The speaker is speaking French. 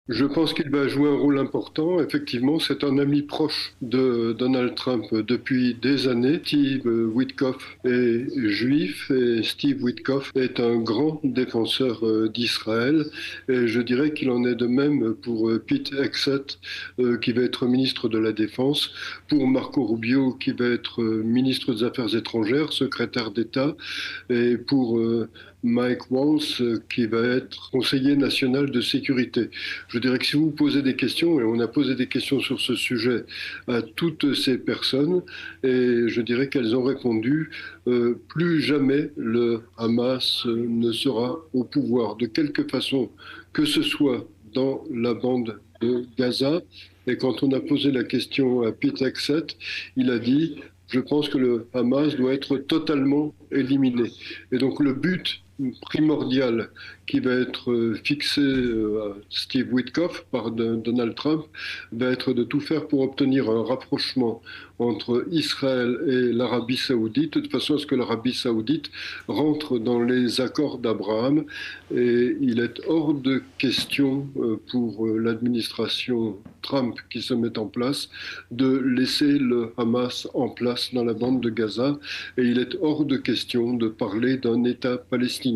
Je pense qu'il va jouer un rôle important. Effectivement, c'est un ami proche de Donald Trump depuis des années. Steve Witkoff est juif et Steve Witkoff est un grand défenseur d'Israël. Et je dirais qu'il en est de même pour Pete Hegseth, qui va être ministre de la Défense, pour Marco Rubio, qui va être ministre des Affaires étrangères, secrétaire d'État, et pour Mike Waltz, qui va être conseiller national de sécurité. Je dirais que si vous posez des questions, et on a posé des questions sur ce sujet à toutes ces personnes, et je dirais qu'elles ont répondu, plus jamais le Hamas ne sera au pouvoir, de quelque façon que ce soit dans la bande de Gaza. Et quand on a posé la question à Pete Hegseth, il a dit, je pense que le Hamas doit être totalement éliminé. Et donc le but primordial qui va être fixé à Steve Witkoff par Donald Trump va être de tout faire pour obtenir un rapprochement entre Israël et l'Arabie saoudite, de façon à ce que l'Arabie saoudite rentre dans les accords d'Abraham. Et il est hors de question pour l'administration Trump qui se met en place de laisser le Hamas en place dans la bande de Gaza. Et il est hors de question de parler d'un État palestinien.